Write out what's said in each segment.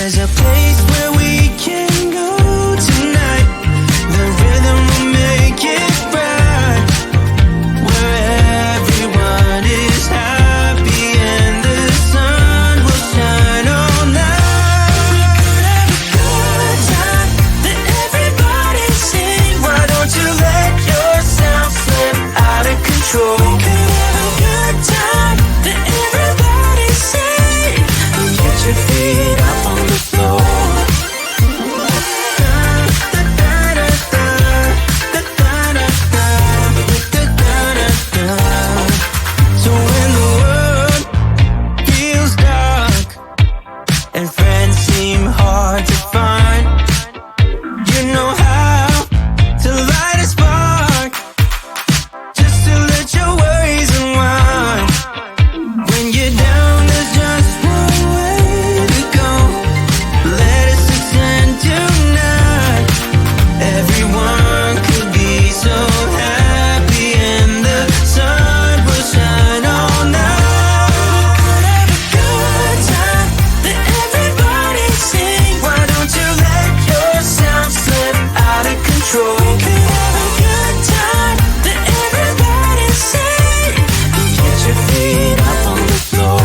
There's a place where we can go tonight. The rhythm will make it right, where everyone is happy and the sun will shine all night. We could have a good time that everybody sing. Why don't you let yourself slip out of control? We could have a good time that everybody sing. Get your feet up on the floor. So when the world feels dark and friends seem hard to find, you know how to light a spark, just to let your worries unwind. When you're down, there's just one way to go. Let us ascend tonight. Everyone could be so happy and the sun will shine all night. Have a good time that everybody sing. Why don't you let yourself slip out of control? We could have a good time that everybody sing. Get your feet up on the floor.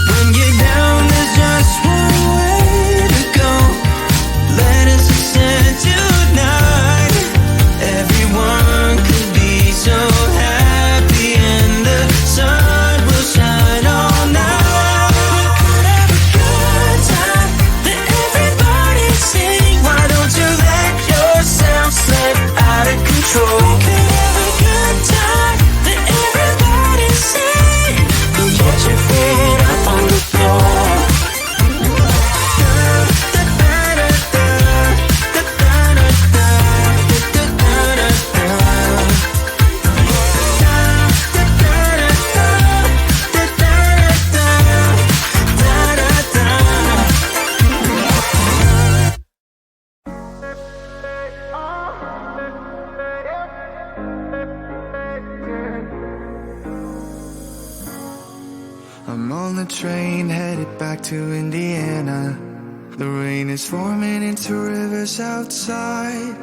When you're down, there's just one way to go. Let us ascend tonight. Everyone could be so happy and the sun will shine all night. We could have a good time that everybody sing. Why don't you let yourself slip out of control? We could have a good time that everybody sing. Get your feet up on the floor. I'm on the train headed back to Indiana. The rain is forming into rivers outside,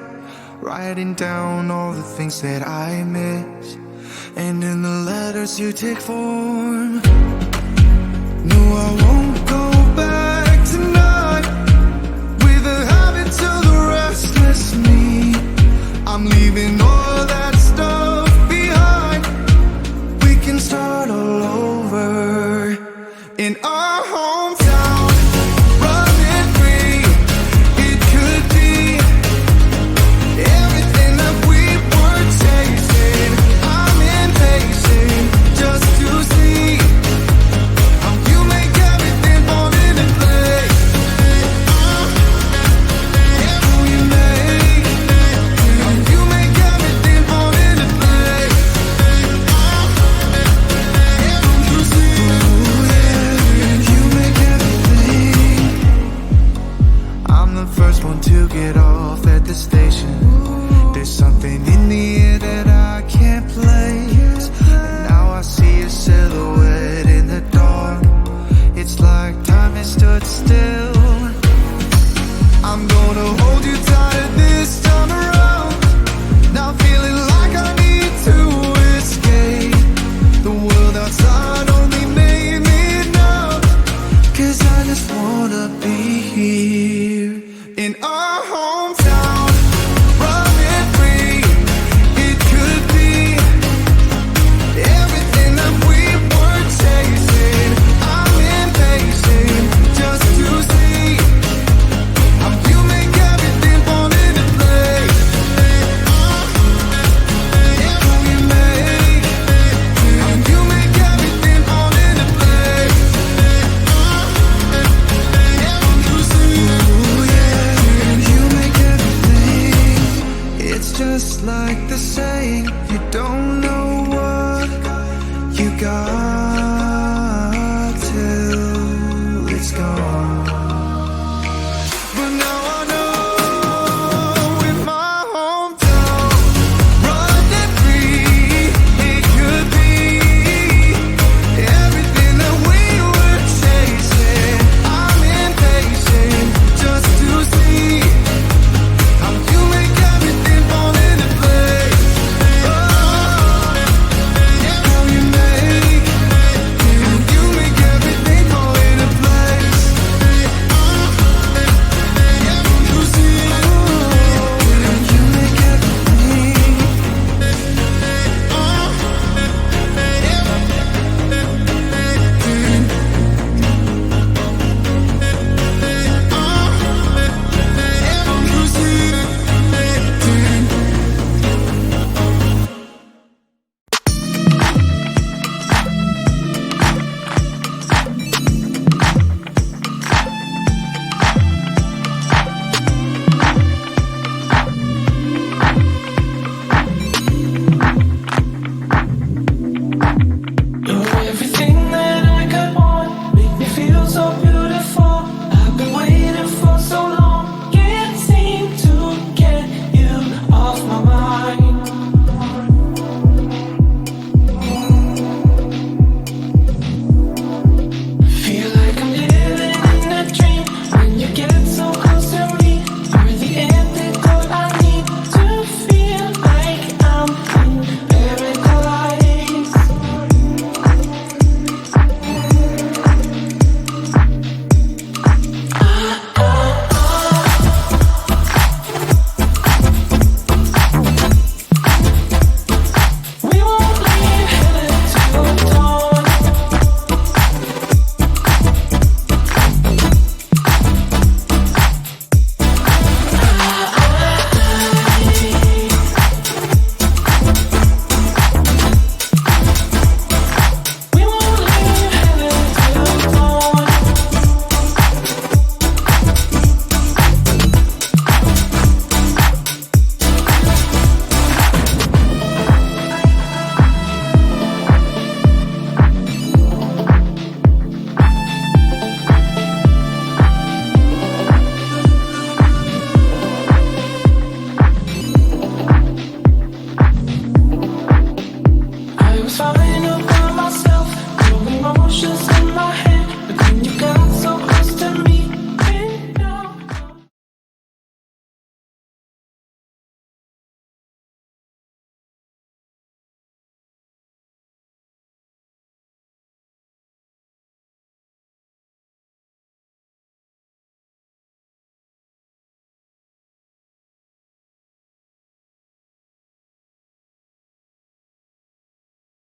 writing down all the things that I miss, and in the letters you take form. No, I won't go back tonight with the habits of the restless me. I'm leaving all that stuff behind. We can start all over in our hometown, running free. It could be everything that we were chasing. I'm impatient just to see how you make everything fall into place. Yeah, you make how you make everything fall into place. Yeah, you see, you make everything. I'm the first one to get off at the station. There's something in the air that I can't place, and now I see a silhouette in the dark. It's like time has stood still. I'm gonna hold you tighter this time around. Now feeling like I need to escape. The world outside only made me numb, 'cause I just wanna be here in our hometown, running free. It could be everything that we were you got